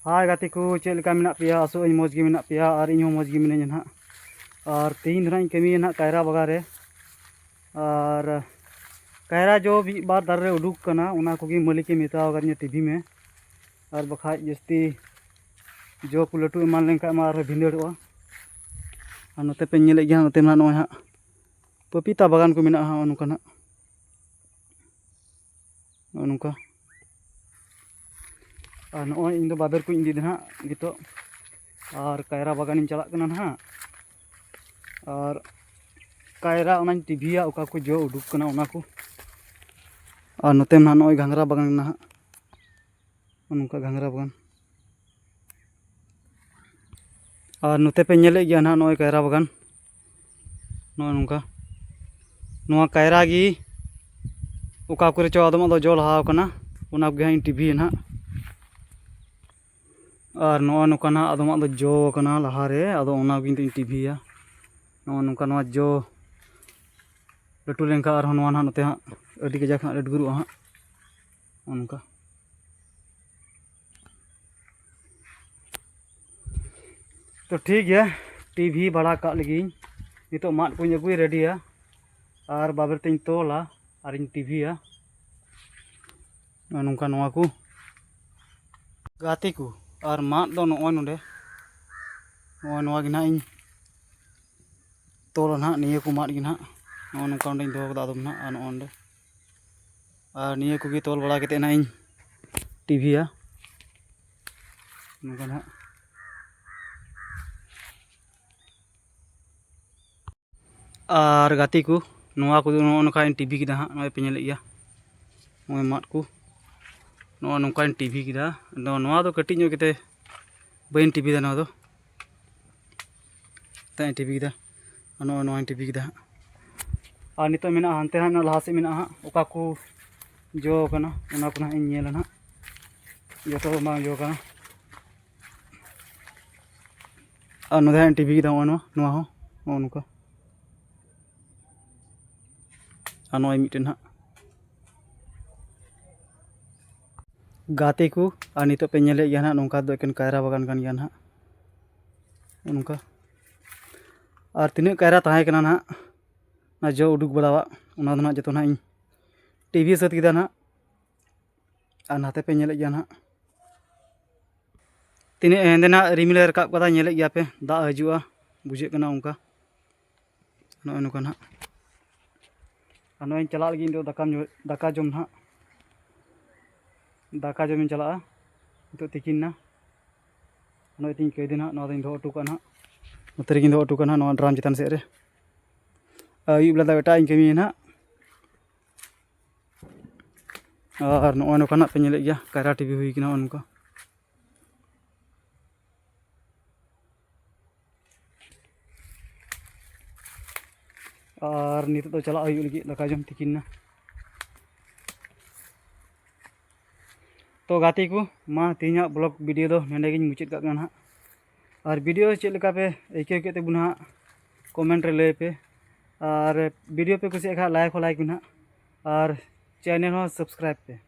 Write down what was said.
हाय गाती को चेक लेका मेना पेया आसो इन मौज गे मेना पेया और इन मौज गे मिनाई ना और तीन दिन कमी ना कायरा बगा रे और कायरा जो भी बार दर रे उडुक कना उना कोगी मालिक मेताव गनिया टीवी में और बखा जस्ती जो को लटू मान लेंका मा आरो भिंदड़ोआ और नोते पे नेले गया नोते मा नोय हा पपीता बागान को मेना हा नुका ना नुका और नोय इन दो बाबेर को इंदी ना गितो और कायरा बागान चला कना ना और कायरा उना टीवीया उका को जो उडुक कना उना को और नोते मा नोय घांगरा बागान ना नुका घांगरा बागान और नोते पे नेले गया ना नोय कायरा बागान नोय नुका नोआ कायरा गी उका करे चो आदम दो जो लहाव कना उना गे इन टीवी ना और नोआ नुका ना आदम दो जो कना लहारे आदो उना गे इन टीवीया नोआ नुका नोआ जो लटू लेंका और नोआ ना नोते हा अडी गजा खा लडगुरु हा उनका तो ठीक है टीवी बड़ा का लगी नितो माट को अगुई रेडिया और बाबर तीन तोला और इन टीवीया नौका नोआ को गाती को और माट दो नोय नोडे नोय नोआ गे ना इन तोल ना निये को माट गे ना नोय नोका ओंडे दो कदा आदम ना और नोंडे और निये को गे तोल बड़ा केते ना इन टीवीया नोका ना और गाती को नोआ को नोका इन टीवी किदा हाँ नोय पे नेले गया नोय माट को नोआ नोका इन टीवी किदा नोआ दो कटी नो केते बइन टीवी दा नोआ दो ता टीवी किदा नोआ नोआ टीवी किदा और नितो मेना हानते हा लहा से मेना हा ओका को जो कना उना को ना इन नेला ना जतो मा जो कना और नोदा टीवी किदा नोआ हो नोका और नोय मिटन हा गाते को और नितो पे नेले गया ना नोका दो एकन कायरा बागान कान गया ना नोका और तीन कायरा ताहे कना ना ना जो उडुक बड़ावा उना दो ना जतो ना इन टीवी सत किदा ना और नाते पे नेले गया ना तीन हेंदे ना रिमिल रकाब कदा नेले गया पे दा हजुआ बुझे कना उनका नोय नुका ना और नोय चला लगी दो दाका जम ना दाका जम चला तो तिकिन ना नोय तीन कई दिन ना दो अटू का ना उतरी दो अटू का ना ड्राम चितान से रे अयुब बेला एटा इन कमी ना और नोय नुका ना पे नेले गया कायरा टीवी हुई किना उनका और नित तो चला लगी दाका जम तिकिन ना तो गाती को मा तीन ब्लॉग वीडियो दो नेडे गिन मुचाद का ना और वीडियो चेक लेका पे आइकाव केते बुना कमेंट रे लय पे और वीडियो पे कुछ लाइक हो लाइक ना और चैनल हो सब्सक्राइब पे।